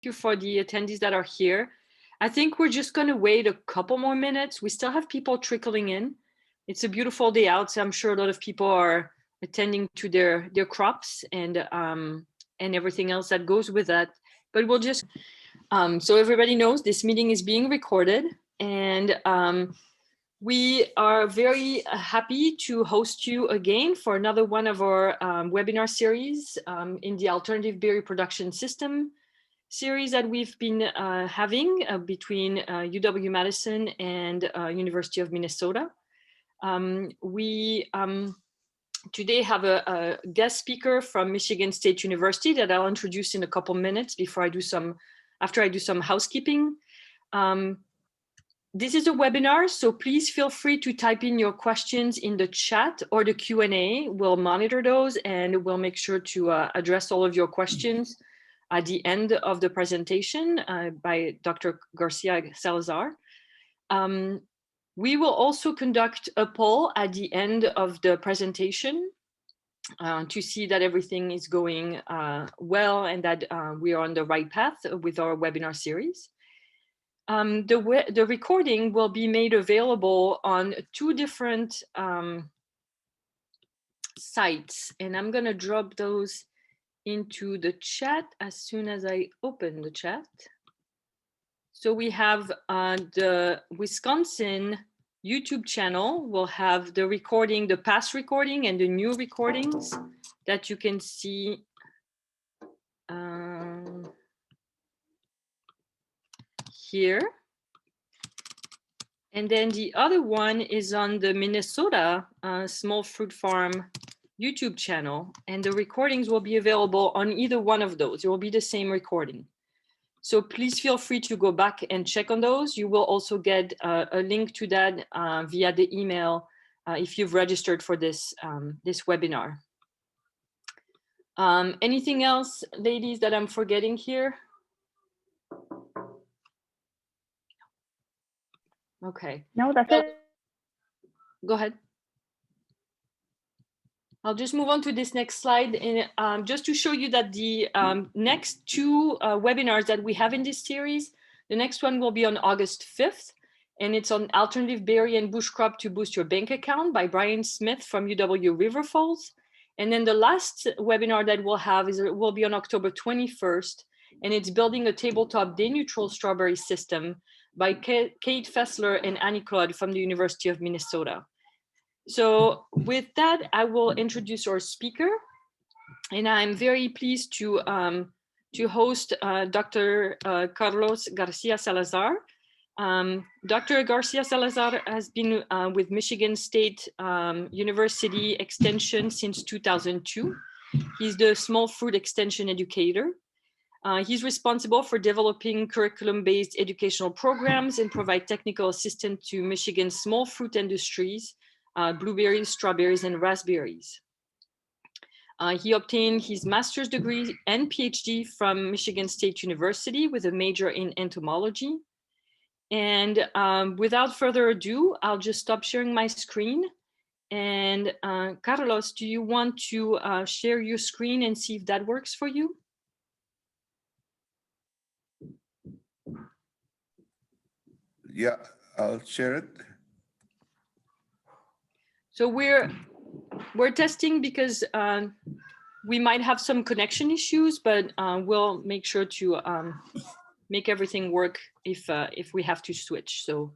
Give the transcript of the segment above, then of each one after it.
you for the attendees that are here. I think we're just going to wait a couple more minutes. We still have people trickling in. It's a beautiful day out, so I'm sure a lot of people are attending to their crops and everything else that goes with that. But we'll just, so everybody knows this meeting is being recorded, and we are very happy to host you again for another one of our webinar series in the Alternative Berry Production System series that we've been having between UW-Madison and University of Minnesota. We today have a guest speaker from Michigan State University that I'll introduce in a couple minutes after I do some housekeeping. This is a webinar, so please feel free to type in your questions in the chat or the Q&A. We'll monitor those and we'll make sure to address all of your questions at the end of the presentation by Dr. Garcia-Salazar. We will also conduct a poll at the end of the presentation to see that everything is going well and that we are on the right path with our webinar series. The recording will be made available on 2 different sites, and I'm going to drop those into the chat as soon as I open the chat. So we have the Wisconsin YouTube channel will have the recording, the past recording and the new recordings that you can see here. And then the other one is on the Minnesota Small Fruit Farm YouTube channel, and the recordings will be available on either one of those. It will be the same recording. So please feel free to go back and check on those. You will also get a link to that via the email if you've registered for this, this webinar. Anything else, ladies, that I'm forgetting here? Okay. No, that's it. Go ahead. I'll just move on to this next slide, and just to show you that the next 2 webinars that we have in this series, the next one will be on August 5th, and it's on Alternative Berry and Bush Crop to Boost Your Bank Account by Brian Smith from UW River Falls. And then the last webinar that we'll have will be on October 21st, and it's Building a Tabletop Day-Neutral Strawberry System by Kate Fessler and Annie Claude from the University of Minnesota. So with that, I will introduce our speaker, and I'm very pleased to host Dr. Carlos Garcia-Salazar. Dr. Garcia-Salazar has been with Michigan State University Extension since 2002. He's the small fruit extension educator. He's responsible for developing curriculum-based educational programs and provide technical assistance to Michigan's small fruit industries, blueberries, strawberries, and raspberries. He obtained his master's degree and PhD from Michigan State University with a major in entomology. And without further ado, I'll just stop sharing my screen. And Carlos, do you want to share your screen and see if that works for you? Yeah, I'll share it. So we're testing because we might have some connection issues, but we'll make sure to make everything work if we have to switch. So,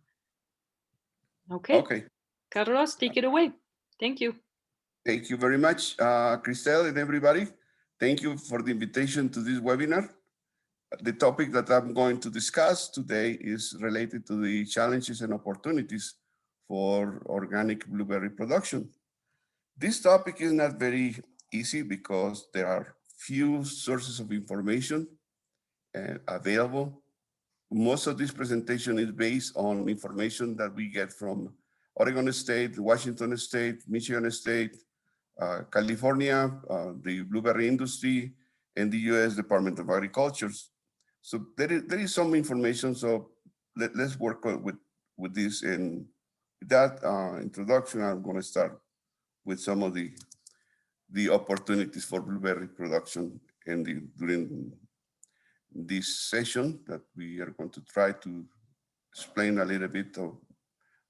okay. Carlos, take it away. Thank you. Thank you very much, Christelle and everybody. Thank you for the invitation to this webinar. The topic that I'm going to discuss today is related to the challenges and opportunities for organic blueberry production. This topic is not very easy because there are few sources of information available. Most of this presentation is based on information that we get from Oregon State, Washington State, Michigan State, California, the blueberry industry, and the U.S. Department of Agriculture. So there is some information, so let's work with this. And with that introduction, I'm going to start with some of the opportunities for blueberry production during this session that we are going to try to explain a little bit of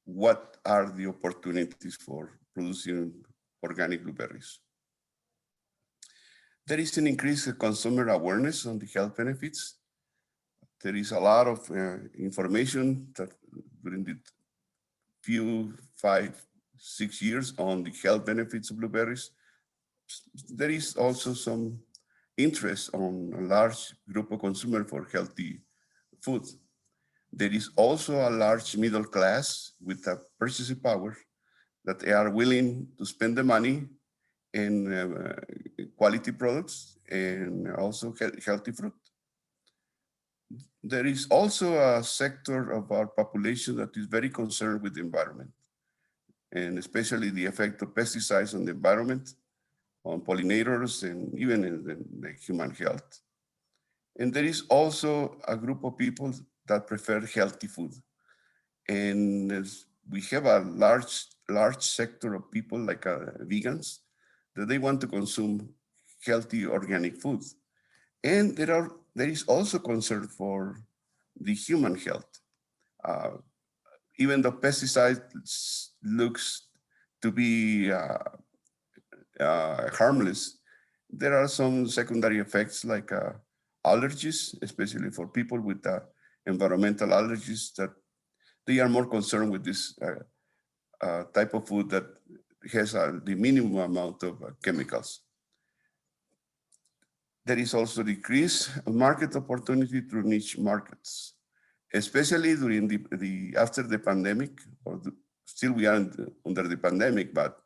what are the opportunities for producing organic blueberries. There is an increased consumer awareness on the health benefits. There is a lot of information that during the few 5-6 years on the health benefits of blueberries. There is also some interest on a large group of consumers for healthy food. There is also a large middle class with a purchasing power that they are willing to spend the money in quality products and also healthy fruit. There is also a sector of our population that is very concerned with the environment, and especially the effect of pesticides on the environment, on pollinators, and even in the human health. And there is also a group of people that prefer healthy food. And we have a large sector of people like vegans that they want to consume healthy organic food. And there is also concern for the human health. Even though pesticides looks to be harmless, there are some secondary effects like allergies, especially for people with environmental allergies, that they are more concerned with this type of food that has the minimum amount of chemicals. There is also decreased market opportunity through niche markets, especially during after the pandemic, still we are under the pandemic, but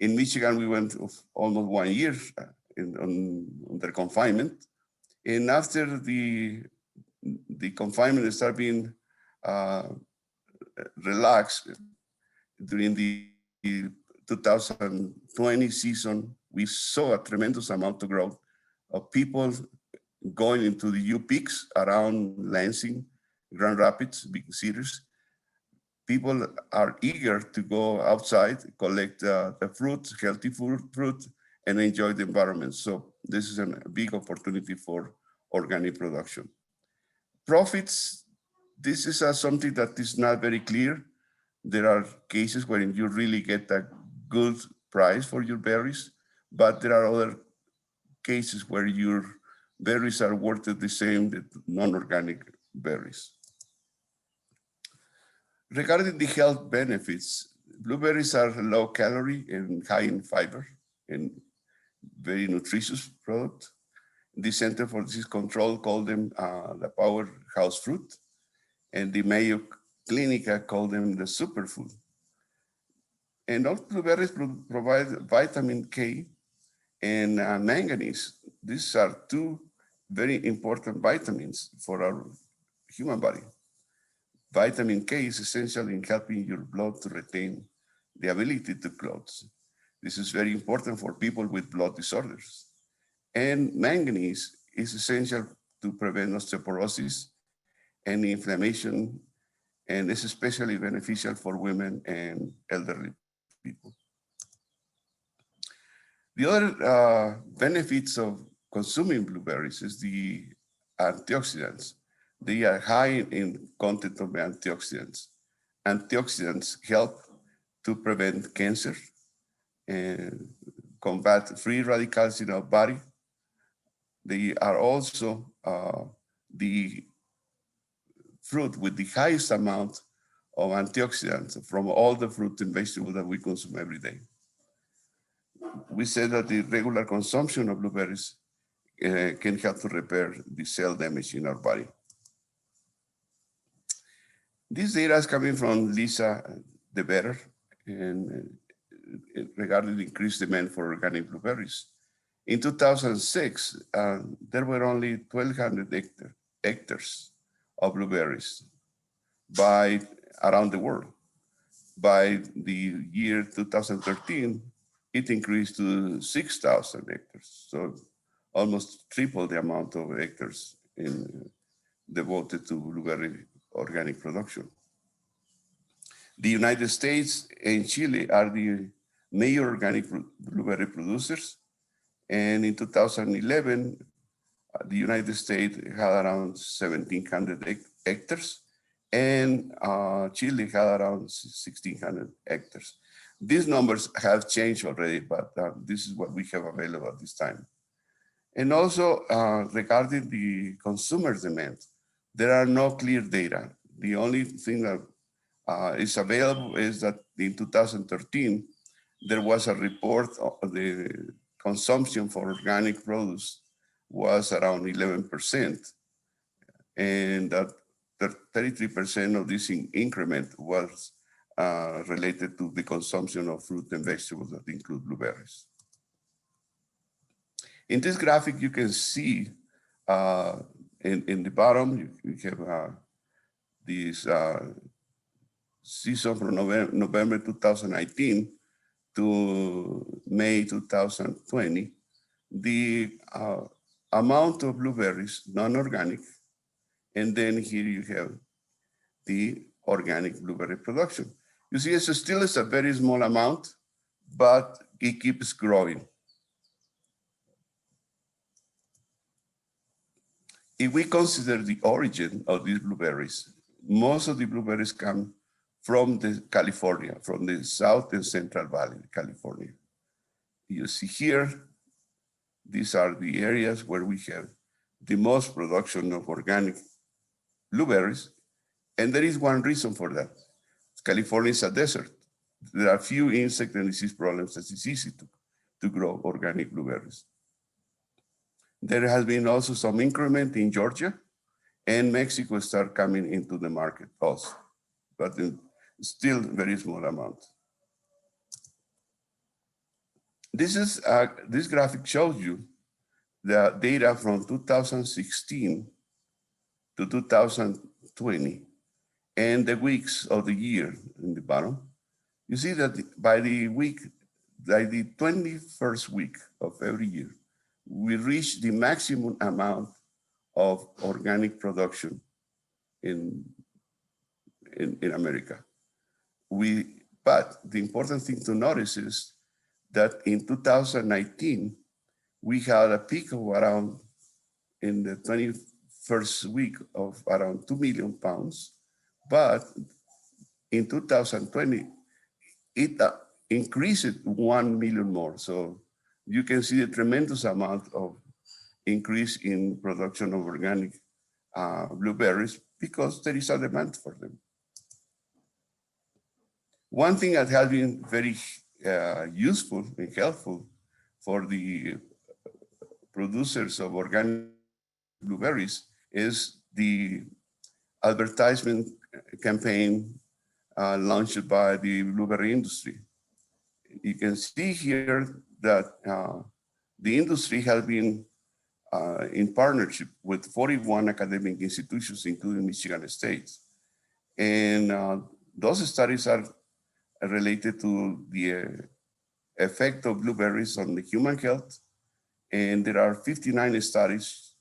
in Michigan we went almost 1 year under confinement, and after the confinement started being relaxed during the 2020 season, we saw a tremendous amount of growth of people going into the U peaks around Lansing, Grand Rapids, big cities. People are eager to go outside, collect the fruit, healthy fruit, and enjoy the environment. So this is a big opportunity for organic production. Profits, this is something that is not very clear. There are cases where you really get a good price for your berries, but there are other cases where your berries are worth the same as non-organic berries. Regarding the health benefits, blueberries are low calorie and high in fiber and very nutritious product. The Center for Disease Control called them the powerhouse fruit, and the Mayo Clinic called them the superfood. And all blueberries provide vitamin K and manganese. These are two very important vitamins for our human body. Vitamin K is essential in helping your blood to retain the ability to clot. This is very important for people with blood disorders. And manganese is essential to prevent osteoporosis and inflammation, and is especially beneficial for women and elderly people. The other benefits of consuming blueberries is the antioxidants. They are high in content of antioxidants. Antioxidants help to prevent cancer and combat free radicals in our body. They are also the fruit with the highest amount of antioxidants from all the fruit and vegetables that we consume every day. We said that the regular consumption of blueberries can help to repair the cell damage in our body. This data is coming from Lisa DeBetter and regarding the increased demand for organic blueberries. In 2006, there were only 1,200 hectares of blueberries around the world. By the year 2013, it increased to 6,000 hectares. So almost triple the amount of hectares devoted to blueberry organic production. The United States and Chile are the major organic blueberry producers. And in 2011, The United States had around 1,700 hectares, and Chile had around 1,600 hectares. These numbers have changed already, but this is what we have available at this time. And also regarding the consumer demand, there are no clear data. The only thing that is available is that in 2013, there was a report of the consumption for organic produce was around 11%, and that 33% of this increment was related to the consumption of fruit and vegetables that include blueberries. In this graphic, you can see in the bottom, you have this season from November 2019 to May 2020, the amount of blueberries, non-organic, and then here you have the organic blueberry production. You see, it's still a very small amount, but it keeps growing. If we consider the origin of these blueberries, most of the blueberries come from California, from the South and Central Valley, California. You see here, these are the areas where we have the most production of organic blueberries. And there is one reason for that. California is a desert. There are few insect and disease problems that it's easy to grow organic blueberries. There has been also some increment in Georgia, and Mexico start coming into the market also, but still very small amount. This graphic shows you the data from 2016 to 2020 and the weeks of the year in the bottom. You see that by the 21st week of every year, we reach the maximum amount of organic production in America. But the important thing to notice is that in 2019, we had a peak of around, in the 21st week, of around 2 million pounds. But in 2020, it increased 1 million more. So you can see a tremendous amount of increase in production of organic blueberries because there is a demand for them. One thing that has been very useful and helpful for the producers of organic blueberries is the advertisement campaign launched by the blueberry industry. You can see here that the industry has been in partnership with 41 academic institutions, including Michigan State. And those studies are related to the effect of blueberries on the human health. And there are 59 studies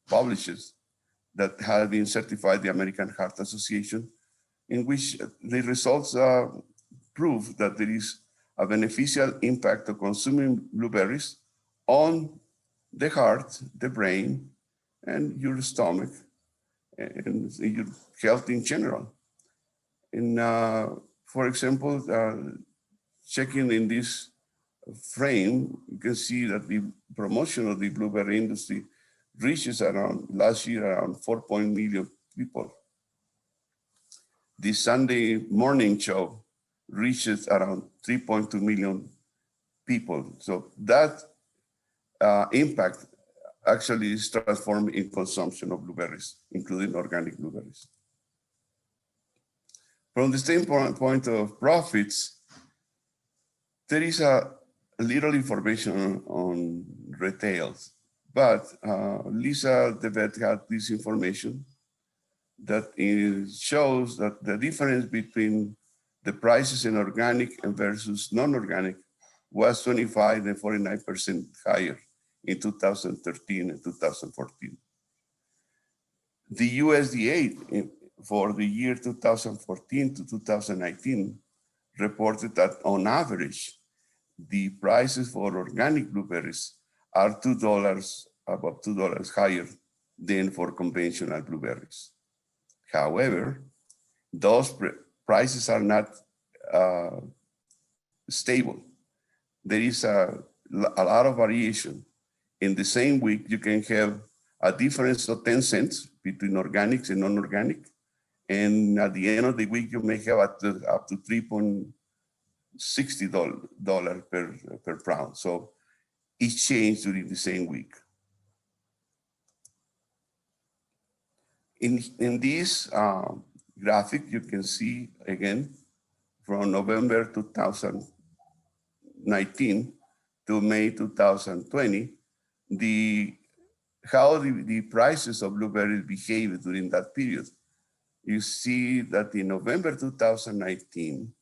published that have been certified by the American Heart Association, in which the results prove that there is a beneficial impact of consuming blueberries on the heart, the brain, and your stomach, and your health in general. And for example, checking in this frame, you can see that the promotion of the blueberry industry reaches last year around 4 million people. The Sunday morning show reaches around 3.2 million people. So that impact actually is transformed in consumption of blueberries, including organic blueberries. From the standpoint of profits, there is a little information on retails, but Lisa DeVet had this information that shows that the difference between the prices in organic and versus non-organic was 25 and 49% higher in 2013 and 2014. The USDA for the year 2014 to 2019 reported that on average, the prices for organic blueberries are $2 about $2 higher than for conventional blueberries. However, those prices are not stable. There is a lot of variation. In the same week, you can have a difference of 10 cents between organics and non-organic. And at the end of the week, you may have up to $3.60 per pound. So it changed during the same week. In this graphic, you can see again from November 2019 to May 2020, how the prices of blueberries behaved during that period. You see that in November 2019,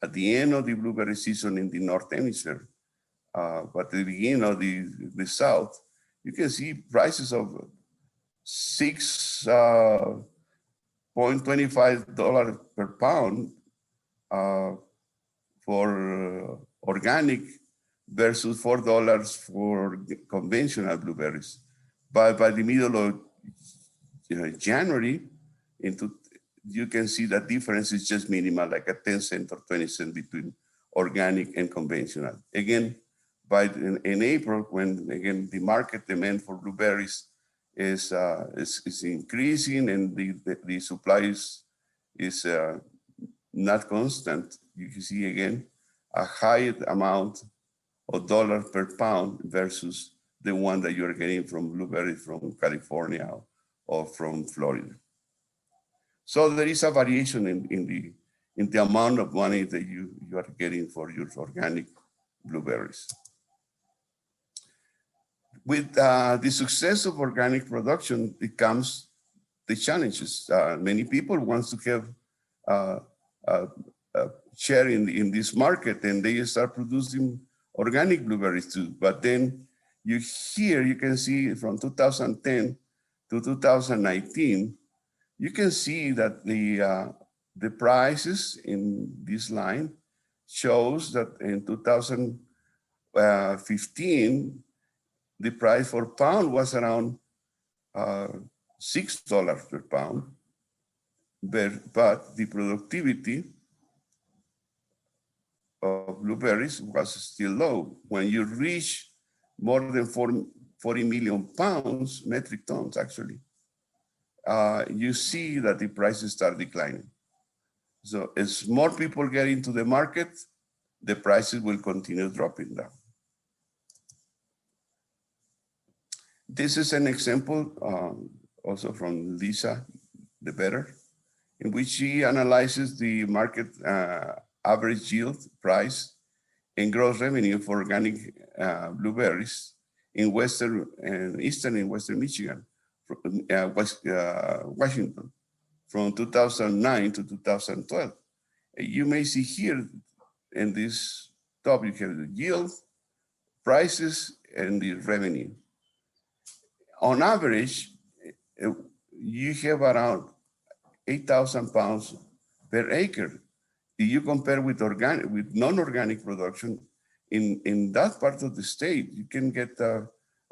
at the end of the blueberry season in the North Hemisphere, but at the beginning of the South, you can see prices of $6.25 per pound for organic versus $4 for conventional blueberries. But by the middle of January, you can see that difference is just minimal, like a 10 cent or 20 cent between organic and conventional. Again, in April, when again the market demand for blueberries is increasing and the supply is not constant, you can see again a high amount of dollar per pound versus the one that you're getting from blueberries from California or from Florida. So there is a variation in the amount of money that you are getting for your organic blueberries. With the success of organic production, it comes the challenges. Many people want to have a share in this market, and they start producing organic blueberries too. But then you can see from 2010 to 2019, you can see that the prices in this line shows that in 2015, the price for pound was around $6 per pound, but the productivity of blueberries was still low. When you reach more than 40 million pounds, metric tons actually, you see that the prices start declining. So as more people get into the market, the prices will continue dropping down. This is an example also from Lisa the Better, in which she analyzes the market average yield, price, and gross revenue for organic blueberries in Western and Eastern and Western Michigan, Washington, from 2009 to 2012. You may see here in this top, you have the yield, prices, and the revenue. On average, you have around 8,000 pounds per acre. If you compare with non-organic production, in that part of the state, you can get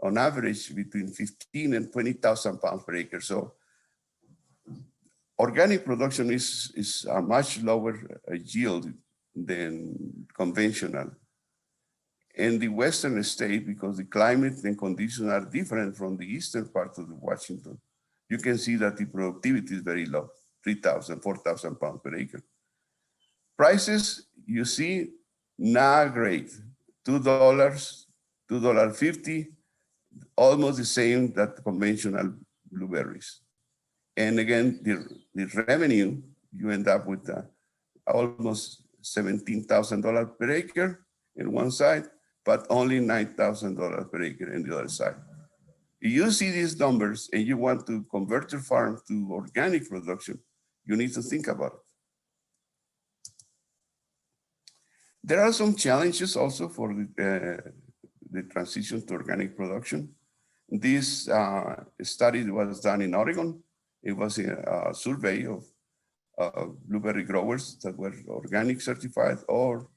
on average between 15 and 20,000 pounds per acre. So organic production is a much lower yield than conventional. In the Western state, because the climate and conditions are different from the eastern part of Washington, you can see that the productivity is very low, 3,000, 4,000 pounds per acre. Prices, you see, not great. $2, $2.50, almost the same that conventional blueberries. And again, the revenue, you end up with almost $17,000 per acre in one side, but only $9,000 per acre in the other side. If you see these numbers and you want to convert your farm to organic production, you need to think about it. There are some challenges also for the transition to organic production. This study was done in Oregon. It was a survey of blueberry growers that were organic certified or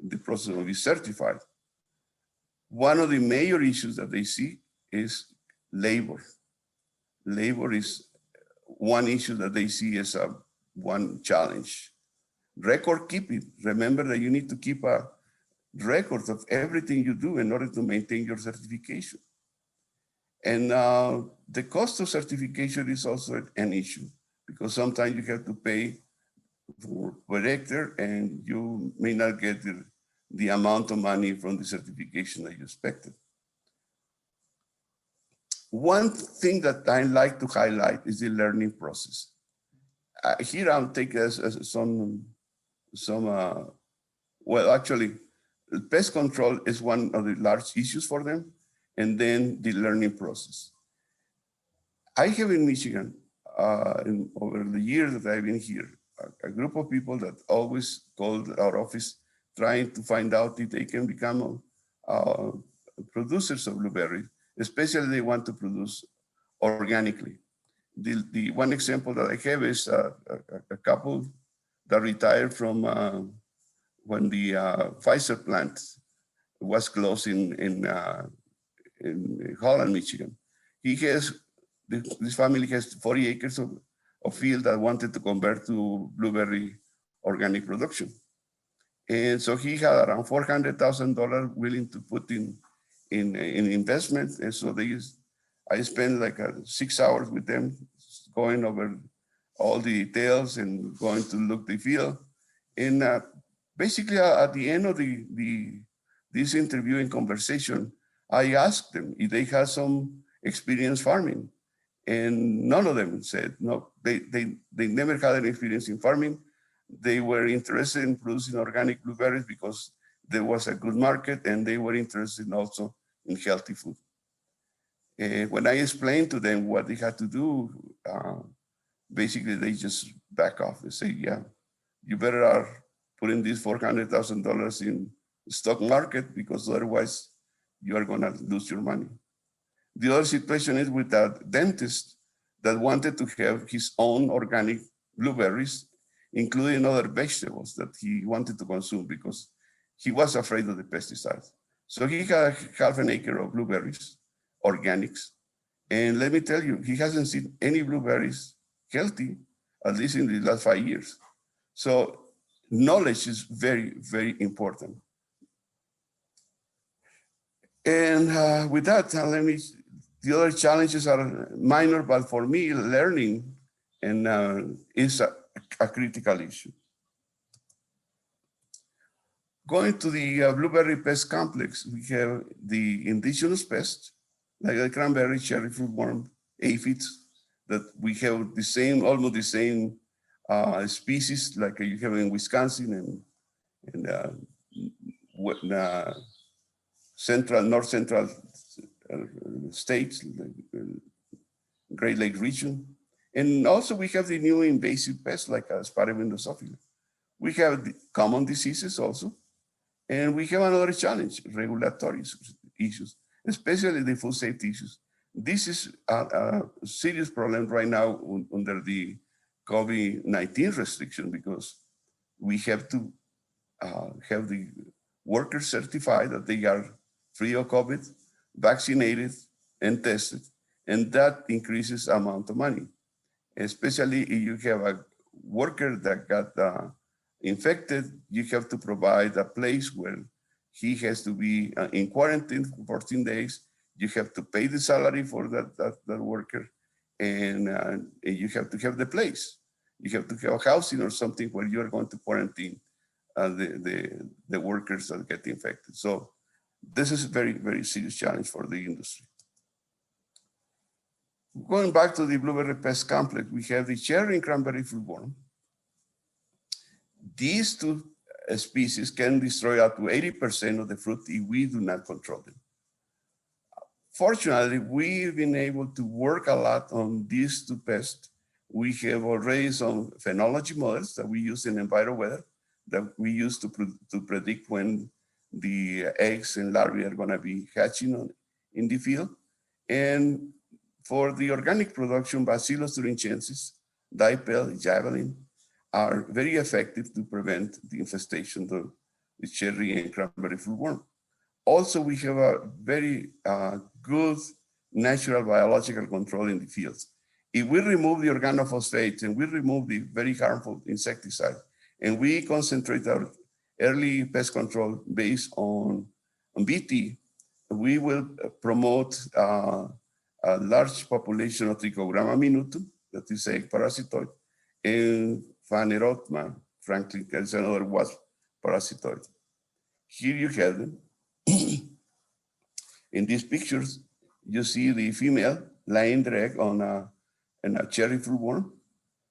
the process of being certified. One of the major issues that they see is labor. Labor is one issue that they see as one challenge. Record keeping. Remember that you need to keep a record of everything you do in order to maintain your certification. And the cost of certification is also an issue, because sometimes you have to pay per hectare and you may not get the amount of money from the certification that you expected. One thing that I like to highlight is the learning process. Here I'll take as some well, actually, pest control is one of the large issues for them, and then the learning process. I have in Michigan, over the years that I've been here, a group of people that always called our office trying to find out if they can become producers of blueberries, especially they want to produce organically. The one example that I have is a couple that retired from when the Pfizer plant was closed in Holland, Michigan. This family has 40 acres of field that wanted to convert to blueberry organic production. And so he had around $400,000 willing to put in investment. And so I spent like 6 hours with them going over all the details and going to look the field. And basically at the end of this interview and conversation, I asked them if they had some experience farming. And none of them said, no, they never had any experience in farming. They were interested in producing organic blueberries because there was a good market, and they were interested also in healthy food. When I explained to them what they had to do, basically they just back off. They say, yeah, you better are putting this $400,000 in the stock market, because otherwise you are gonna lose your money. The other situation is with a dentist that wanted to have his own organic blueberries, including other vegetables that he wanted to consume because he was afraid of the pesticides. So he had half an acre of blueberries, organics. And let me tell you, he hasn't seen any blueberries healthy, at least in the last 5 years. So knowledge is very, very important. And with that, the other challenges are minor, but for me, learning is a critical issue. Going to the blueberry pest complex, we have the indigenous pests, like the cranberry, cherry fruit worm, aphids, that we have the same, almost the same species like you have in Wisconsin and north central states, Great Lake region. And also we have the new invasive pests like Asparagus drosophila. We have the common diseases also. And we have another challenge, regulatory issues, especially the food safety issues. This is a serious problem right now under the COVID-19 restriction, because we have to have the workers certified that they are free of COVID, vaccinated, and tested. And that increases the amount of money, especially if you have a worker that got infected. You have to provide a place where he has to be in quarantine for 14 days. You have to pay the salary for that worker, and you have to have the place. You have to have housing or something where you are going to quarantine the workers that get infected. So this is a very, very serious challenge for the industry. Going back to the blueberry pest complex, we have the cherry and cranberry fruit worm. These two species can destroy up to 80% of the fruit if we do not control them. Fortunately, we've been able to work a lot on these two pests. We have already some phenology models that we use in EnviroWeather that we use to predict when the eggs and larvae are going to be hatching in the field. And for the organic production, Bacillus thuringiensis, Dipel, Javelin are very effective to prevent the infestation of the cherry and cranberry fruit worm. Also, we have a very good natural biological control in the fields. If we remove the organophosphates and we remove the very harmful insecticide, and we concentrate our early pest control based on BT, we will promote a large population of Trichogramma minutum, that is egg parasitoid, and Phaneroptma, frankly, is another wasp parasitoid. Here you have them. In these pictures, you see the female laying the egg on a cherry fruit worm.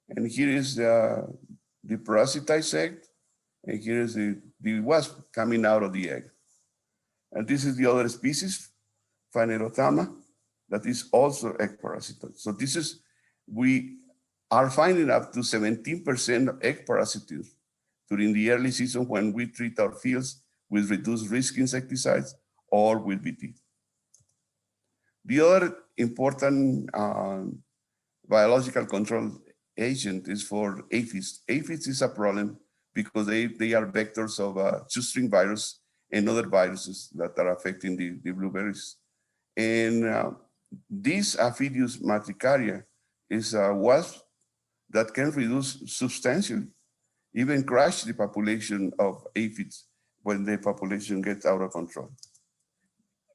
And here is the parasitized egg, and here is the wasp coming out of the egg. And this is the other species, Phaneroptma, that is also egg parasitoid. So this is, we are finding up to 17% of egg parasites during the early season when we treat our fields with reduced risk insecticides or with BT. The other important biological control agent is for aphids. Aphids is a problem because they are vectors of shoestring virus and other viruses that are affecting the blueberries. And this Aphidius matricaria is a wasp that can reduce substantially, even crush the population of aphids when the population gets out of control.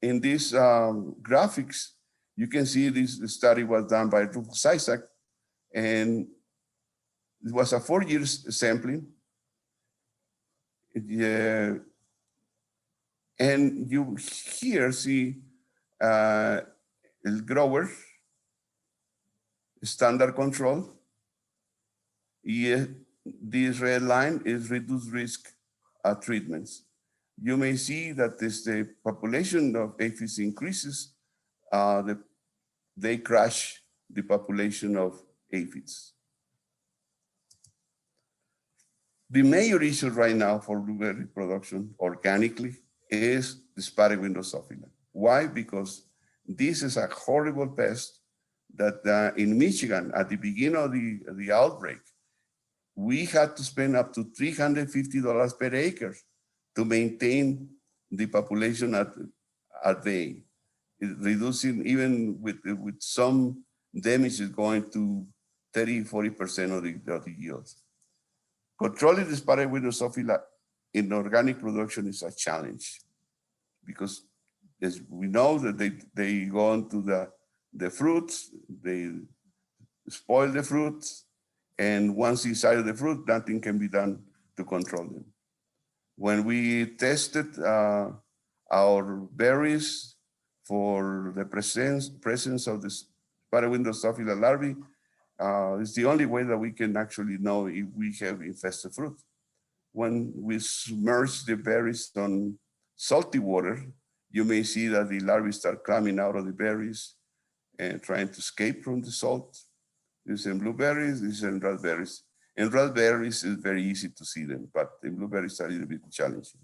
In these graphics, you can see this study was done by Rufus Isaac, and it was a 4 years sampling. And you here see el grower, standard control. This red line is reduced risk treatments. You may see that as the population of aphids increases, they crush the population of aphids. The major issue right now for blueberry production organically is the spotted window Drosophila. Why? Because this is a horrible pest that in Michigan, at the beginning of the outbreak, we had to spend up to $350 per acre to maintain the population at bay, reducing even with some damages going to 30–40% of the yields. Controlling the spotted window Drosophila in organic production is a challenge because as we know that they go into the fruits, they spoil the fruits, and once inside of the fruit, nothing can be done to control them. When we tested our berries for the presence of the spotted window Drosophila larvae, it's the only way that we can actually know if we have infested fruit. When we submerge the berries on salty water, you may see that the larvae start climbing out of the berries and trying to escape from the salt. This is in blueberries, this is in raspberries. In raspberries, it's very easy to see them, but in blueberries are a little bit challenging.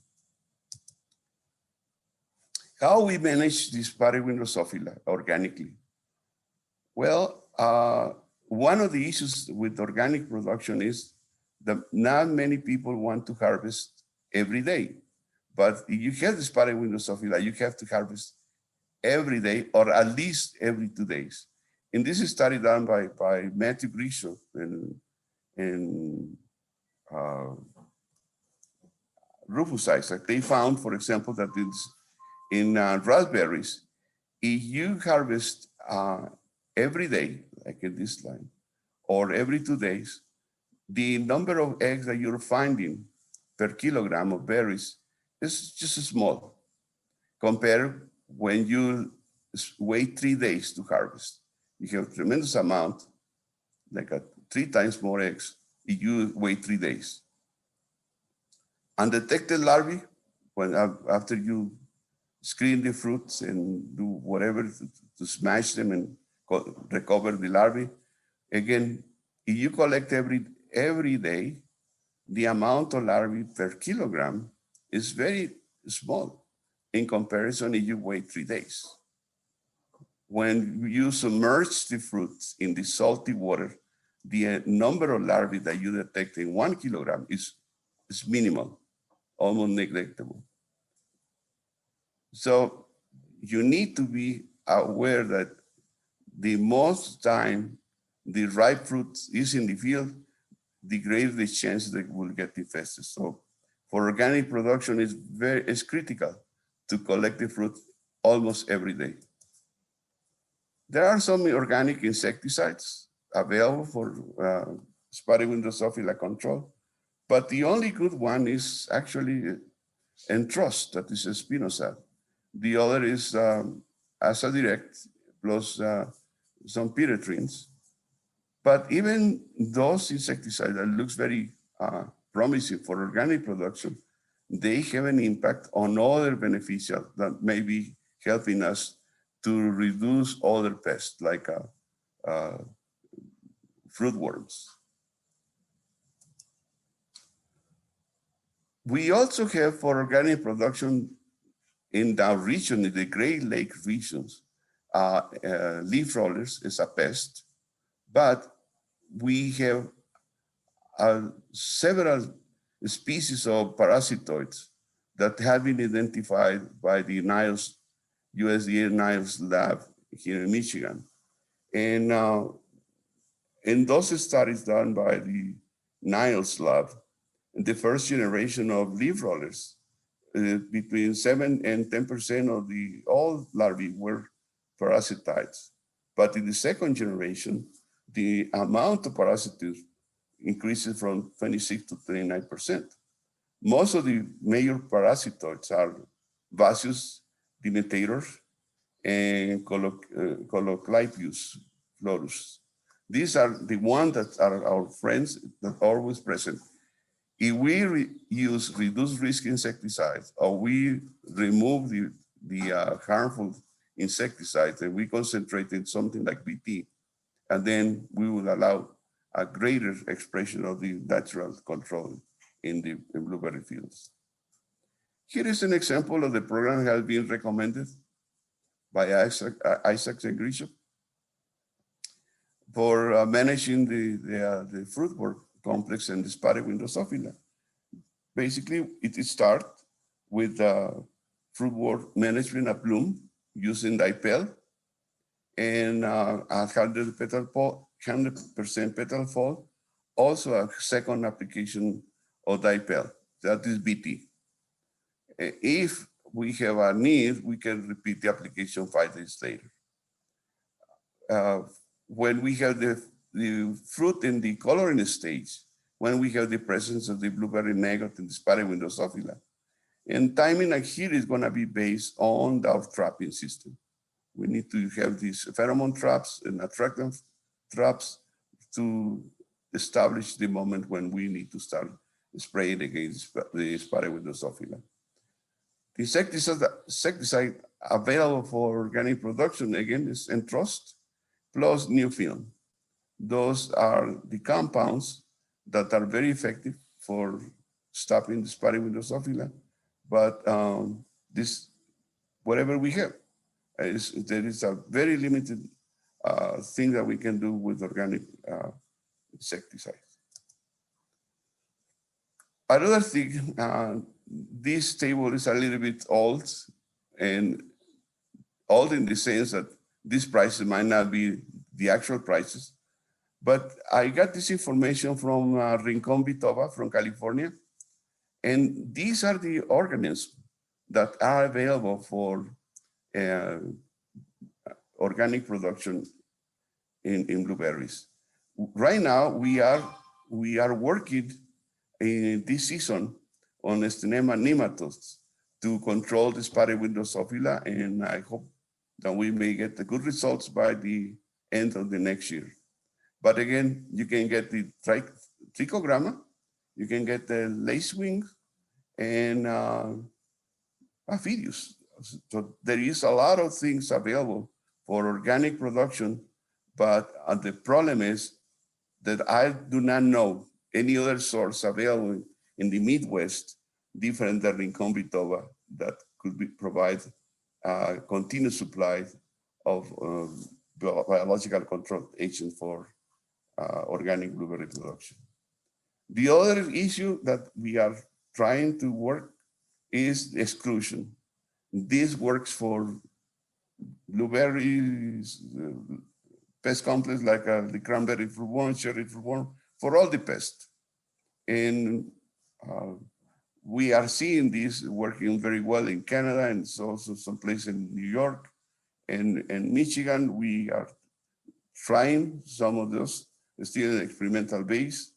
How we manage this spotted window Drosophila organically? Well, one of the issues with organic production is that not many people want to harvest every day. But if you have the spotted window Drosophila, you have to harvest every day or at least every 2 days. And this is study done by Matthew Grisho and Rufus Isaac. They found, for example, that in raspberries, if you harvest every day, like in this line, or every 2 days, the number of eggs that you're finding per kilogram of berries is just small compared when you wait 3 days to harvest. You have a tremendous amount, like 3 times more eggs if you wait 3 days. Undetected larvae, when after you screen the fruits and do whatever to smash them and recover the larvae, again, if you collect every day, the amount of larvae per kilogram is very small in comparison if you wait 3 days. When you submerge the fruits in the salty water, the number of larvae that you detect in 1 kilogram is minimal, almost negligible. So you need to be aware that the most time the ripe fruit is in the field, the greater the chance that it will get infested. So for organic production, it's critical to collect the fruit almost every day. There are some organic insecticides available for spotted wing Drosophila control, but the only good one is actually Entrust, that is a spinosad. The other is Asa Direct plus some pyrethroids. But even those insecticides that looks very promising for organic production, they have an impact on other beneficials that may be helping us to reduce other pests like fruit worms. We also have for organic production in the region, in the Great Lake regions, leaf rollers is a pest, but we have several species of parasitoids that have been identified by the NILS, USDA NILS lab here in Michigan. And in those studies done by the NILS lab, the first generation of leaf rollers, between 7 and 10% of the all larvae were parasitides. But in the second generation, the amount of parasitids increases from 26 to 39%. Most of the major parasitoids are Vasius dimetator and Coloclypius florus. These are the ones that are our friends that are always present. If we use reduced risk insecticides or we remove the harmful insecticides and we concentrate in something like BT, and then we will allow a greater expression of the natural control in blueberry fields. Here is an example of the program that has been recommended by Isaac and Grisham for managing the fruit worm complex and the spotted wing Drosophila. Basically, it starts with fruit worm management at bloom using dipel and 100% petal fall. Also a second application of dipel, that is BT. If we have a need, we can repeat the application 5 days later. When we have the fruit in the coloring stage, when we have the presence of the blueberry maggot and the spotted wing Drosophila. And timing here is going to be based on our trapping system. We need to have these pheromone traps and attractant traps to establish the moment when we need to start spraying against the spotted wing Drosophila. The insecticide available for organic production, again, is Entrust plus New Film. Those are the compounds that are very effective for stopping the spotted wing Drosophila. But whatever we have, there is a very limited thing that we can do with organic insecticides. Another thing, this table is a little bit old, and old in the sense that these prices might not be the actual prices. But I got this information from Rincon Vitova from California. And these are the organisms that are available for organic production in blueberries. Right now, we are working in this season on Stenema nematodes to control the spotted wing Drosophila, and I hope that we may get the good results by the end of the next year. But again, you can get the trichogramma, you can get the lacewing, and aphidius. So there is a lot of things available for organic production, but the problem is that I do not know any other source available in the Midwest different than Rincon Vitova that could provide continuous supply of biological control agents for organic blueberry production. The other issue that we are trying to work is exclusion. This works for blueberries, pest complex like the cranberry fruit worm, cherry fruit worm, for all the pests. And we are seeing this working very well in Canada, and it's also someplace in New York and Michigan. We are trying some of those, still an experimental base,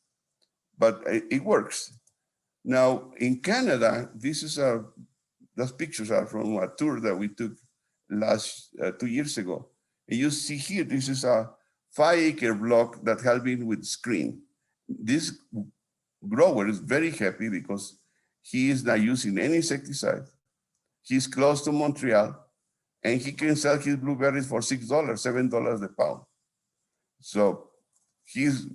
but it works. Now in Canada, those pictures are from a tour that we took last 2 years ago. And you see here, this is a 5-acre block that has been with screen. This grower is very happy because he is not using any insecticide. He's close to Montreal, and he can sell his blueberries for $6, $7 a pound. So he's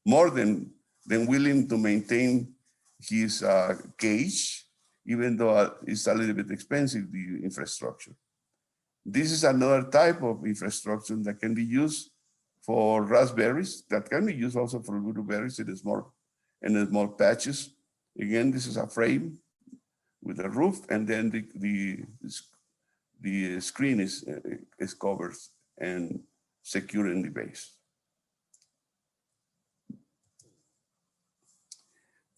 more than willing to maintain his cage, even though it's a little bit expensive, the infrastructure. This is another type of infrastructure that can be used for raspberries, that can be used also for blueberries in small patches. Again, this is a frame with a roof, and then the screen is covered and secure in the base.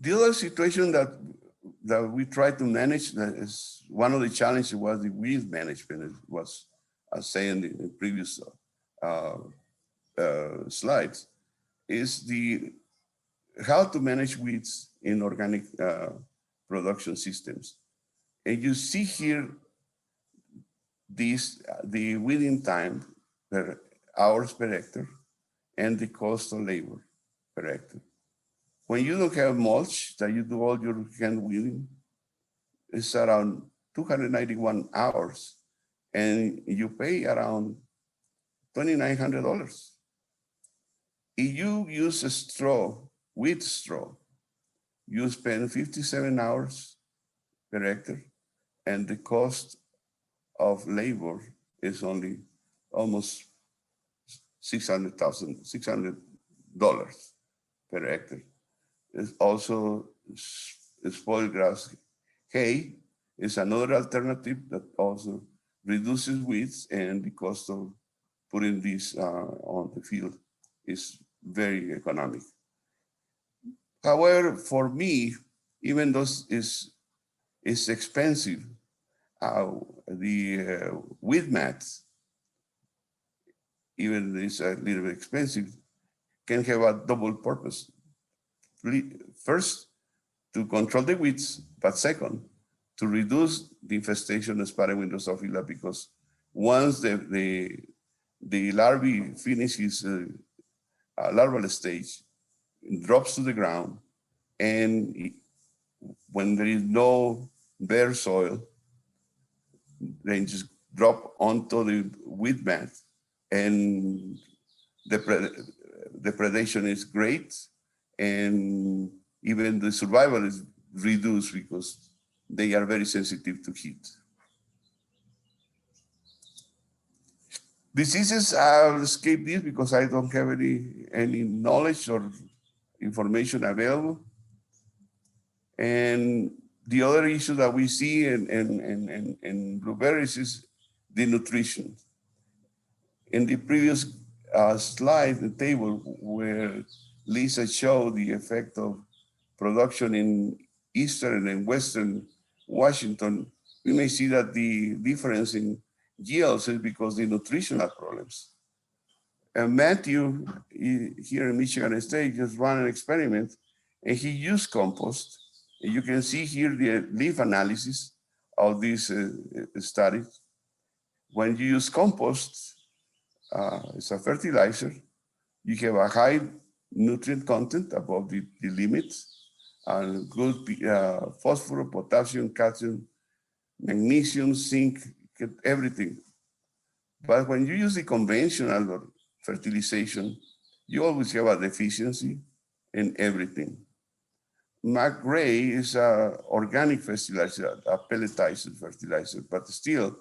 The other situation that we try to manage, that is one of the challenges, was the weed management. It was, as I said in the previous slides, is how to manage weeds in organic production systems. And you see here the weeding time per hours per hectare and the cost of labor per hectare. When you don't have mulch, that you do all your hand weeding, it's around 291 hours, and you pay around $2,900. If you use a straw, with straw, you spend 57 hours per hectare, and the cost of labor is only almost $600 per hectare. It's also spoiled grass hay is another alternative that also reduces weeds, and the cost of putting this on the field is very economic. However, for me, even though it's expensive, the weed mats, even though it's a little bit expensive, can have a double purpose. First, to control the weeds, but second, to reduce the infestation of spotted wing Drosophila, because once the larvae finishes larval stage, it drops to the ground, and when there is no bare soil, they just drop onto the weed mat, and the predation is great, and even the survival is reduced because they are very sensitive to heat. Diseases, I'll escape this because I don't have any knowledge or information available. And the other issue that we see in blueberries is the nutrition. In the previous slide, the table where Lisa showed the effect of production in eastern and western Washington, we may see that the difference in yields is because the nutritional problems. And Matthew, here in Michigan State, just ran an experiment, and he used compost. And you can see here the leaf analysis of this study. When you use compost, it's a fertilizer, you have a high nutrient content above the limits, and good phosphorus, potassium, calcium, magnesium, zinc, everything. But when you use the conventional fertilization, you always have a deficiency in everything. McRae is an organic fertilizer, a pelletized fertilizer, but still,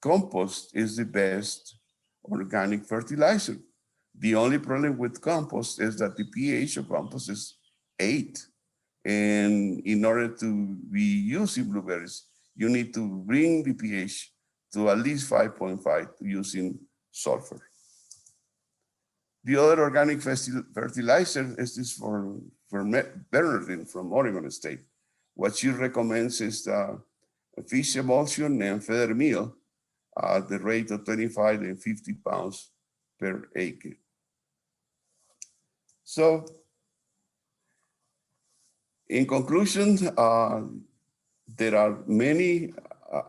compost is the best organic fertilizer. The only problem with compost is that the pH of compost is 8. And in order to be used in blueberries, you need to bring the pH to at least 5.5 using sulfur. The other organic fertilizer is this for Bernardine from Oregon State. What she recommends is fish emulsion and feather meal at the rate of 25 and 50 pounds per acre. So in conclusion, there are many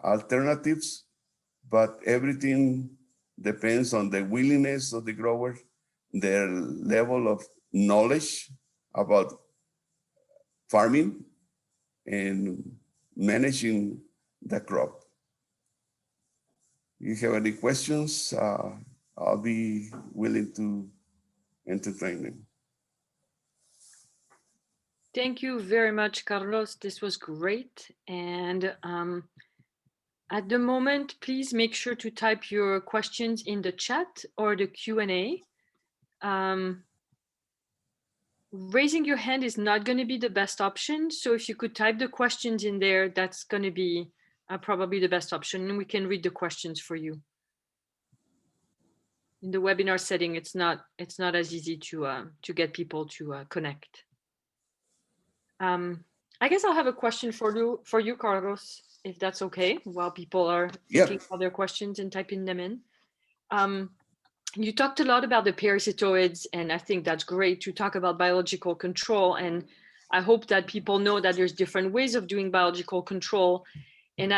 alternatives, but everything depends on the willingness of the grower, their level of knowledge about farming and managing the crop. If you have any questions, I'll be willing to entertain them. Thank you very much, Carlos. This was great. And at the moment, please make sure to type your questions in the chat or the Q&A. Raising your hand is not going to be the best option. So if you could type the questions in there, that's going to be probably the best option. And we can read the questions for you. In the webinar setting, it's not as easy to get people to connect. I guess I'll have a question for you, Carlos, if that's okay, while people are thinking of their questions and typing them in. You talked a lot about the parasitoids, and I think that's great to talk about biological control. And I hope that people know that there's different ways of doing biological control. And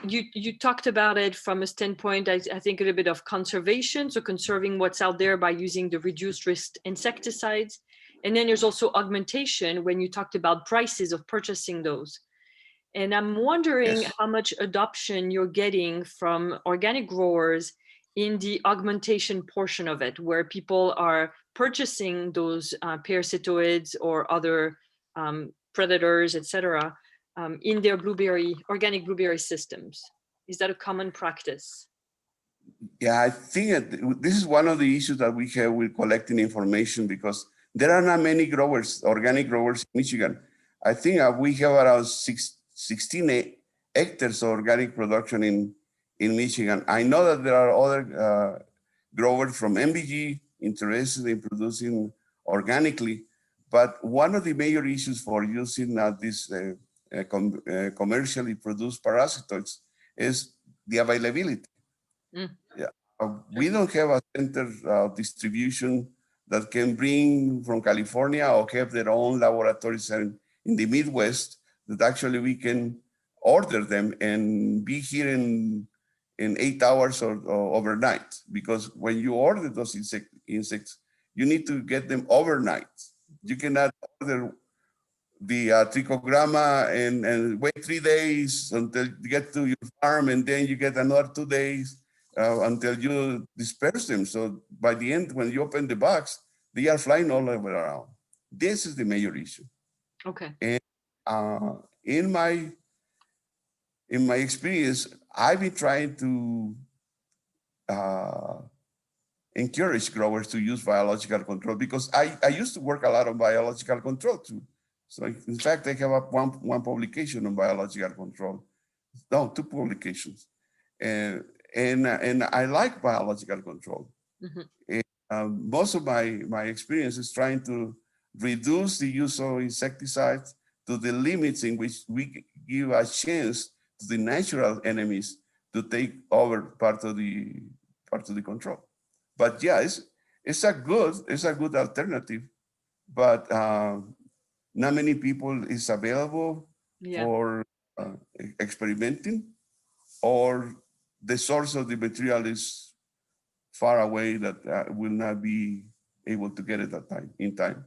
you talked about it from a standpoint, I think, a little bit of conservation, so conserving what's out there by using the reduced risk insecticides. And then there's also augmentation when you talked about prices of purchasing those. And I'm wondering how much adoption you're getting from organic growers in the augmentation portion of it, where people are purchasing those parasitoids or other predators, etc., in their organic blueberry systems. Is that a common practice? Yeah, I think this is one of the issues that we have with collecting information, because there are not many growers, organic growers in Michigan. I think we have around 16 hectares of organic production in Michigan. I know that there are other growers from MBG interested in producing organically, but one of the major issues for using these commercially produced parasitoids is the availability. Yeah. We don't have a center distribution that can bring from California or have their own laboratories in the Midwest that actually we can order them and be here in 8 hours or overnight. Because when you order those insects, you need to get them overnight. You cannot order the trichogramma and wait 3 days until you get to your farm, and then you get another 2 days until you disperse them. So by the end, when you open the box, they are flying all over around. This is the major issue. Okay. And in my experience, I've been trying to encourage growers to use biological control, because I used to work a lot on biological control too. So in fact, I have one publication on biological control. No, 2 publications. And I like biological control. Mm-hmm. And, most of my experience is trying to reduce the use of insecticides to the limits in which we give a chance to the natural enemies to take over part of the control. But yeah, it's a good alternative, but not many people is available for experimenting, or the source of the material is far away that will not be able to get it in time.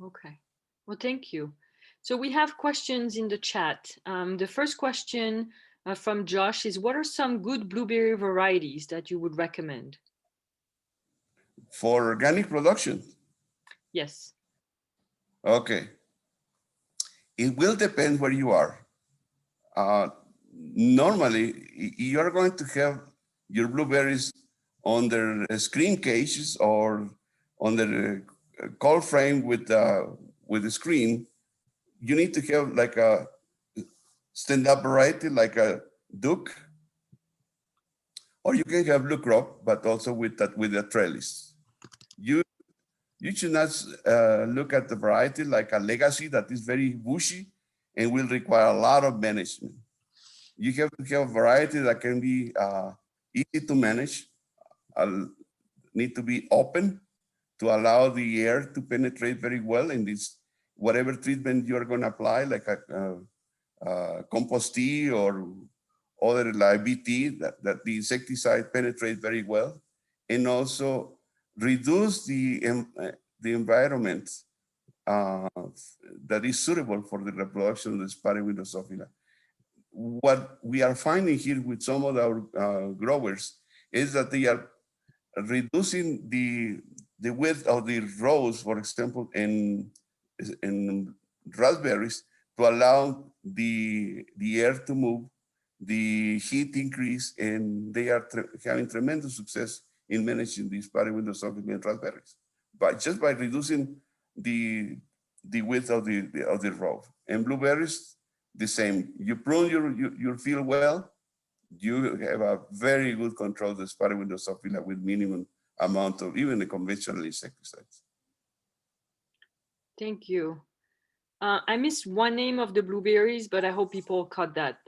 Okay, well, thank you. So we have questions in the chat. The first question from Josh is, what are some good blueberry varieties that you would recommend? For organic production? Yes. Okay. It will depend where you are. Normally, you're going to have your blueberries on their screen cases or on the cold frame with the screen. You need to have like a stand-up variety, like a Duke, or you can have blue crop, but also with that with a trellis. You should not look at the variety like a legacy that is very bushy and will require a lot of management. You have to have a variety that can be easy to manage, need to be open to allow the air to penetrate very well in this, whatever treatment you're going to apply, like a compost tea or other like BT, that the insecticide penetrate very well, and also reduce the environment that is suitable for the reproduction of the spotted window Drosophila. What we are finding here with some of our growers is that they are reducing the width of the rows, for example, in raspberries, to allow the air to move, the heat increase, and they are having tremendous success in managing the spotted window Drosophila in raspberries, just by reducing the width of the row. And blueberries, the same. You prune your field well, you have a very good control of the spotted window Drosophila with minimum amount of even the conventional insecticides. Thank you. I missed one name of the blueberries, but I hope people caught that,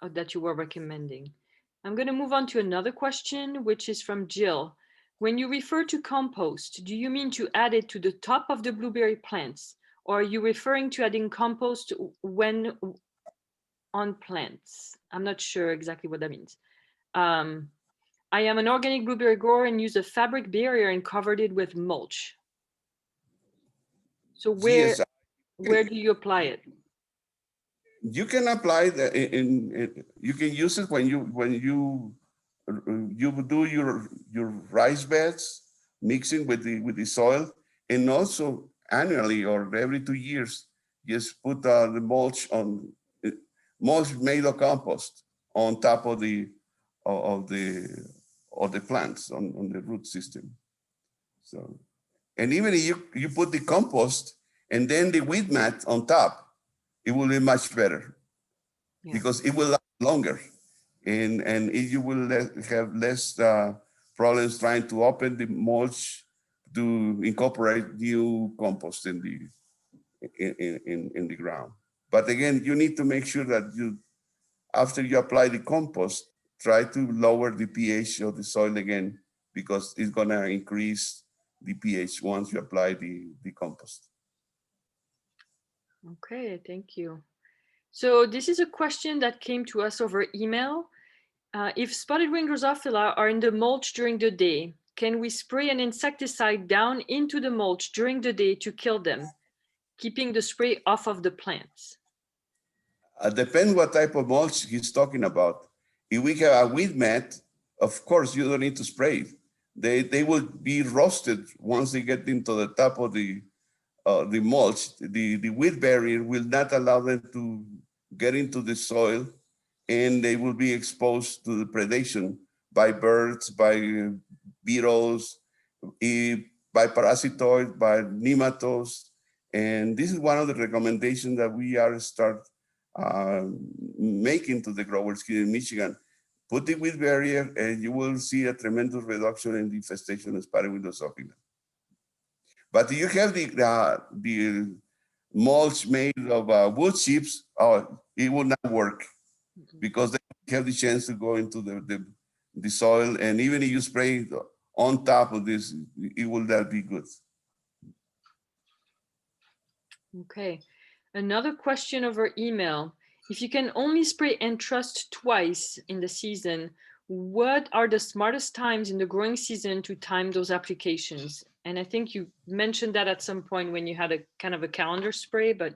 that you were recommending. I'm going to move on to another question, which is from Jill. When you refer to compost, do you mean to add it to the top of the blueberry plants? Or are you referring to adding compost when on plants? I'm not sure exactly what that means. I am an organic blueberry grower and use a fabric barrier and covered it with mulch. So where do you apply it? You can apply that you can use it when you do your rice beds, mixing with the soil, and also annually or every 2 years, just put the mulch made of compost on top of the plants on the root system. So, and even if you put the compost and then the weed mat on top, it will be much better, because it will last longer, and you will have less problems trying to open the mulch to incorporate new compost in the ground. But again, you need to make sure that after you apply the compost, try to lower the pH of the soil again, because it's gonna increase the pH once you apply the compost. Okay, thank you. So this is a question that came to us over email. If spotted wing Drosophila are in the mulch during the day, can we spray an insecticide down into the mulch during the day to kill them, keeping the spray off of the plants? Depends what type of mulch he's talking about. If we have a weed mat, of course you don't need to spray. They will be roasted once they get into the top of the mulch. The weed barrier will not allow them to get into the soil, and they will be exposed to the predation by birds, by beetles, by parasitoids, by nematodes. And this is one of the recommendations that we are making to the growers here in Michigan. Put the weed barrier and you will see a tremendous reduction in the infestation of spotted window Drosophila. But if you have the mulch made of wood chips, it will not work, because they have the chance to go into the soil, and even if you spray on top of this, it will not be good. Okay, another question over email. If you can only spray Entrust twice in the season, what are the smartest times in the growing season to time those applications? And I think you mentioned that at some point when you had a kind of a calendar spray, but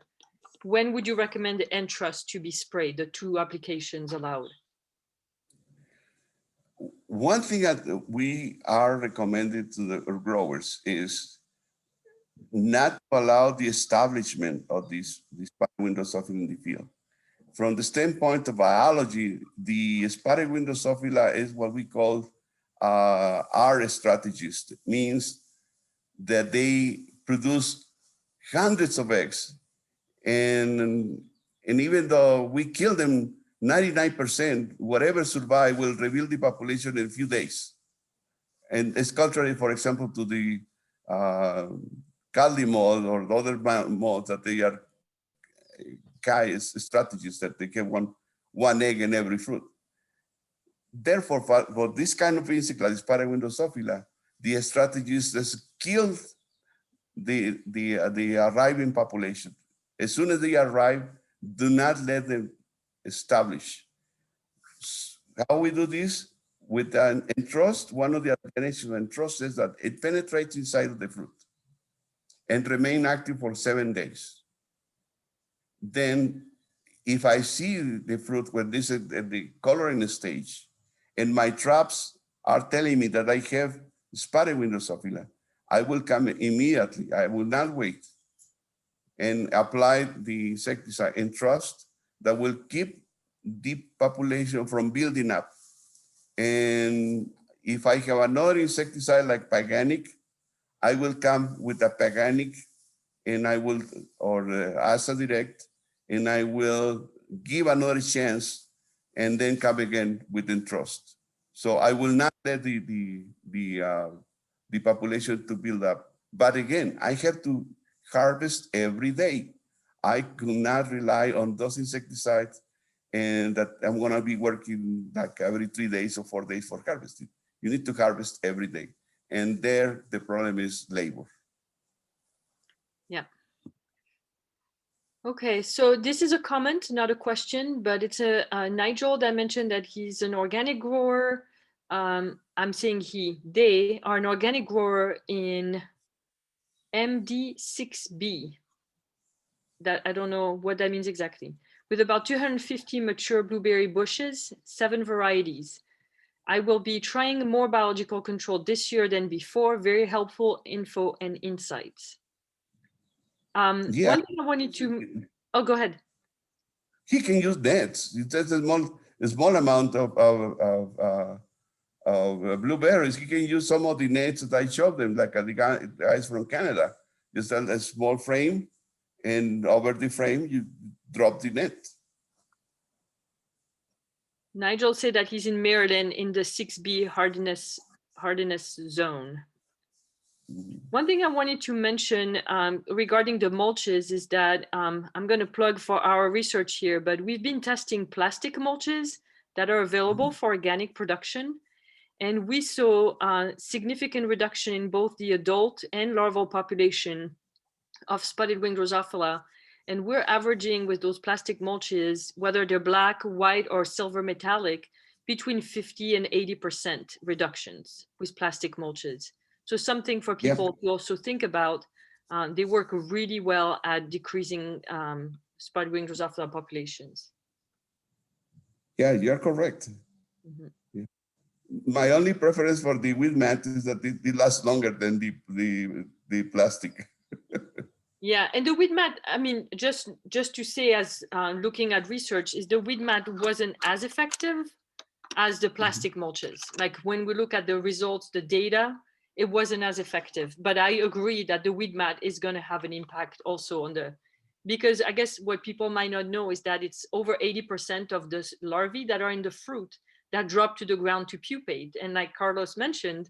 when would you recommend the Entrust to be sprayed, the 2 applications allowed? One thing that we are recommending to the growers is not to allow the establishment of these spotted window Drosophila in the field. From the standpoint of biology, the spotted window Drosophila is what we call R strategist. It means that they produce hundreds of eggs, and even though we kill them 99%, whatever survive will rebuild the population in a few days. And it's contrary, for example, to the Caldi mold or other molds that they are strategies that they have one egg in every fruit. Therefore, for this kind of insect, like Spiderwind Drosophila, the strategy is to kill the arriving population. As soon as they arrive, do not let them establish. How we do this? With an entrust, one of the advantages of entrust is that it penetrates inside of the fruit and remain active for 7 days. Then if I see the fruit when this is at the coloring stage and my traps are telling me that I have Spiderwind Drosophila, I will come immediately. I will not wait and apply the insecticide and trust that will keep the population from building up. And if I have another insecticide like Paganic, I will come with a Paganic and I will, or Asa Direct, and I will give another chance and then come again with entrust. So I will not let the population to build up. But again, I have to harvest every day. I could not rely on those insecticides and that I'm gonna be working like every 3 days or 4 days for harvesting. You need to harvest every day. And there, the problem is labor. Yeah. Okay, so this is a comment, not a question, but it's a Nigel that mentioned that he's an organic grower. I'm saying they are an organic grower in MD6B. That I don't know what that means exactly. With about 250 mature blueberry bushes, 7 varieties. I will be trying more biological control this year than before. Very helpful info and insights. One thing I wanted to, oh, go ahead. He can use nets. It's a small amount of blueberries. He can use some of the nets that I showed them, like the guys from Canada. Just a small frame, and over the frame, you drop the net. Nigel said that he's in Maryland in the 6B hardiness zone. One thing I wanted to mention regarding the mulches is that I'm going to plug for our research here, but we've been testing plastic mulches that are available for organic production. And we saw a significant reduction in both the adult and larval population of spotted wing Drosophila. And we're averaging with those plastic mulches, whether they're black, white, or silver metallic, between 50 and 80% reductions with plastic mulches. So something for people to also think about. They work really well at decreasing spotted wing Drosophila populations. Yeah, you're correct. Mm-hmm. Yeah. My only preference for the wheat mat is that it lasts longer than the plastic. Yeah, and the weed mat, I mean, just to say, as looking at research, is the weed mat wasn't as effective as the plastic mulches. Like when we look at the results, the data, it wasn't as effective. But I agree that the weed mat is going to have an impact also on because I guess what people might not know is that it's over 80% of the larvae that are in the fruit that drop to the ground to pupate. And like Carlos mentioned,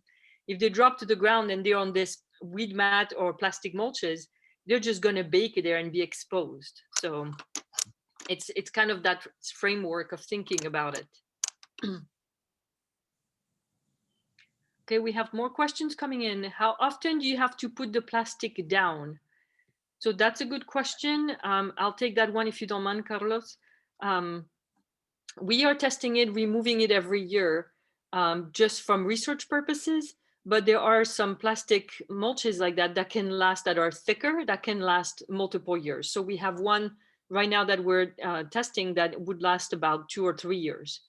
if they drop to the ground and they're on this weed mat or plastic mulches, they're just going to bake there and be exposed. So it's kind of that framework of thinking about it. Okay, we have more questions coming in. How often do you have to put the plastic down? So that's a good question. I'll take that one if you don't mind, Carlos. We are testing it, removing it every year, just from research purposes. But there are some plastic mulches like that can last, that are thicker, that can last multiple years. So we have one right now that we're testing that would last about 2 or 3 years.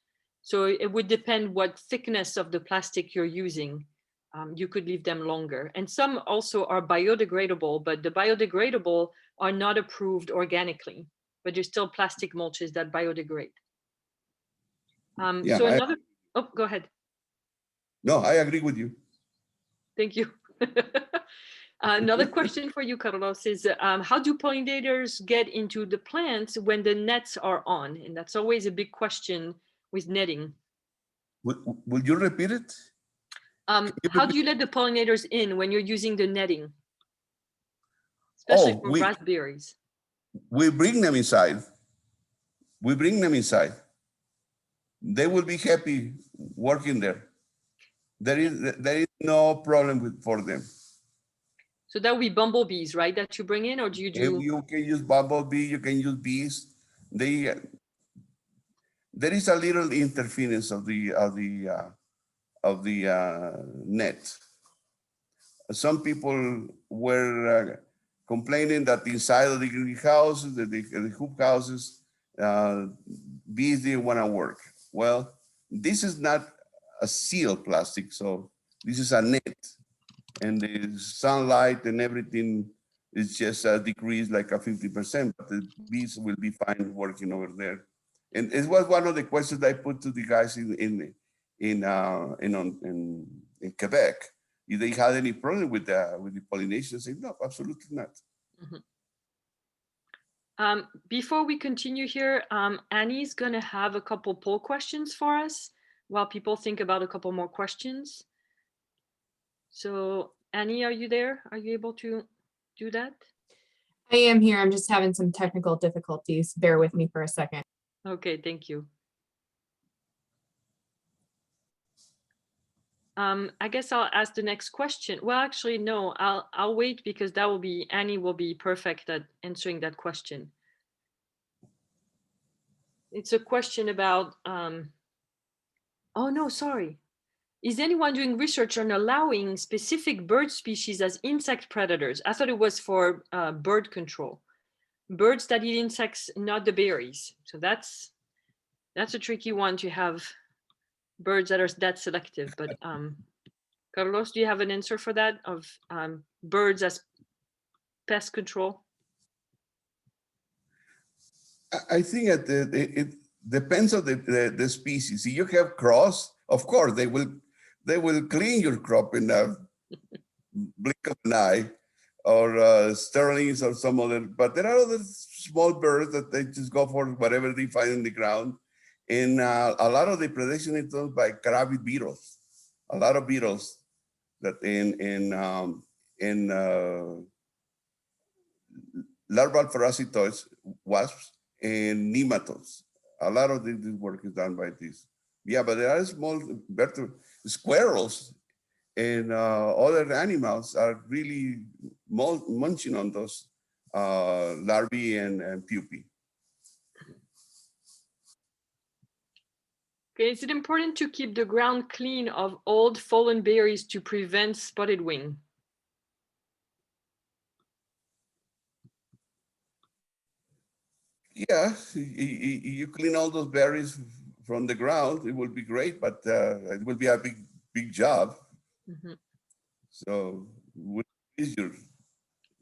So it would depend what thickness of the plastic you're using. You could leave them longer. And some also are biodegradable, but the biodegradable are not approved organically, but there's still plastic mulches that biodegrade. Yeah, so another, oh, go ahead. No, I agree with you. Thank you. Another question for you, Carlos, is how do pollinators get into the plants when the nets are on? And that's always a big question with netting. Will you repeat it? How do you let the pollinators in when you're using the netting? Especially for raspberries. We bring them inside. We bring them inside. They will be happy working there. There is no problem for them. So that would be bumblebees, right? That you bring in, or do you do? You can use bumblebee. You can use bees. There is a little interference of the net. Some people were complaining that inside of the greenhouses, the hoop houses, bees didn't want to work. Well, this is not a sealed plastic, so this is a net, and the sunlight and everything is just decreased like a 50%, but the bees will be fine working over there. And it was one of the questions I put to the guys in Quebec. If they had any problem with the pollination, say no, absolutely not. Mm-hmm. Before we continue here, Annie's going to have a couple poll questions for us while people think about a couple more questions. So Annie, are you there? Are you able to do that? I am here. I'm just having some technical difficulties. Bear with me for a second. Okay, thank you. I guess I'll ask the next question. Well, actually, no, I'll wait because that will be, Annie will be perfect at answering that question. It's a question about, oh no, sorry. Is anyone doing research on allowing specific bird species as insect predators? I thought it was for bird control. Birds that eat insects, not the berries. So that's a tricky one to have birds that are that selective. But Carlos, do you have an answer for that of birds as pest control? I think that it depends on the species. If you have cross, of course they will clean your crop in a blink of an eye, or sterlings or some other. But there are other small birds that they just go for whatever they find in the ground. And a lot of the predation is done by crabby beetles. A lot of beetles that in larval parasitoids, wasps, and nematodes. A lot of this work is done by this. Yeah, but there are small squirrels and other animals are really munching on those larvae and pupae. Okay, is it important to keep the ground clean of old fallen berries to prevent spotted wing? Yeah, you clean all those berries from the ground, it will be great, but it will be a big job. Mm-hmm. So what is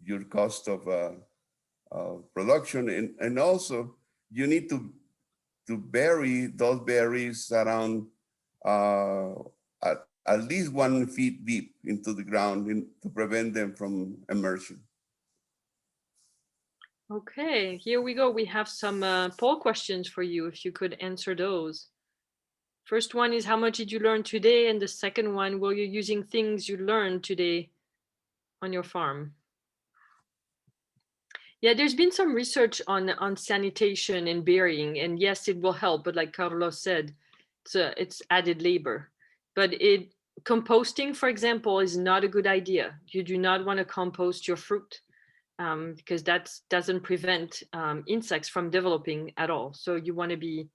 your cost of production, and also you need to bury those berries around at least 1 feet deep into the ground to prevent them from immersion. Okay, here we go. We have some poll questions for you, if you could answer those. First one is, how much did you learn today? And the second one, were you using things you learned today on your farm? Yeah, there's been some research on sanitation and burying, and yes, it will help. But like Carlos said, it's added labor. But composting, for example, is not a good idea. You do not want to compost your fruit because that doesn't prevent insects from developing at all. So you want to be,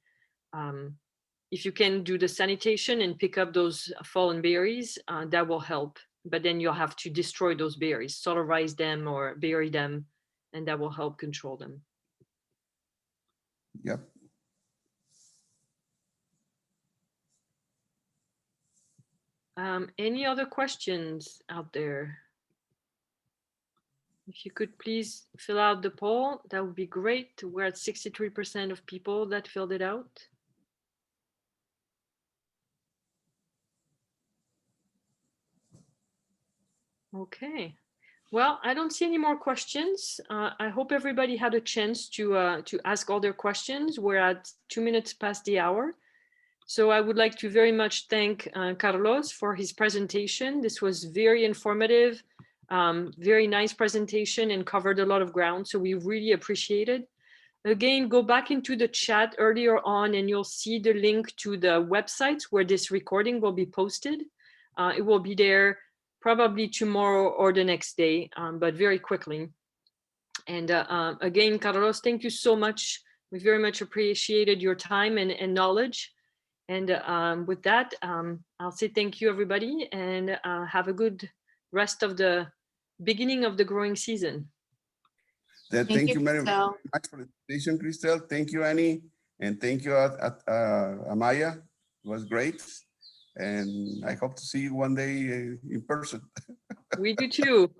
if you can do the sanitation and pick up those fallen berries, that will help. But then you'll have to destroy those berries, solarize them or bury them, and that will help control them. Yep. Any other questions out there? If you could please fill out the poll, that would be great. We're at 63% of people that filled it out. Okay. Well, I don't see any more questions. I hope everybody had a chance to ask all their questions. We're at 2 minutes past the hour. So I would like to very much thank Carlos for his presentation. This was very informative, very nice presentation and covered a lot of ground. So we really appreciate it. Again, go back into the chat earlier on and you'll see the link to the websites where this recording will be posted. It will be there probably tomorrow or the next day, but very quickly. And again, Carlos, thank you so much. We very much appreciated your time and knowledge. And with that, I'll say thank you, everybody, and have a good rest of the beginning of the growing season. Thank you very Christelle. much for the invitation, Christelle. Thank you, Annie. And thank you, Amaya. It was great. And I hope to see you one day in person. We do too.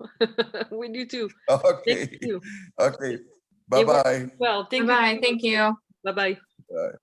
We do too. Okay. Thank you. Okay. Bye-bye. Well, thank you. Bye-bye. Thank you. Bye-bye. Bye.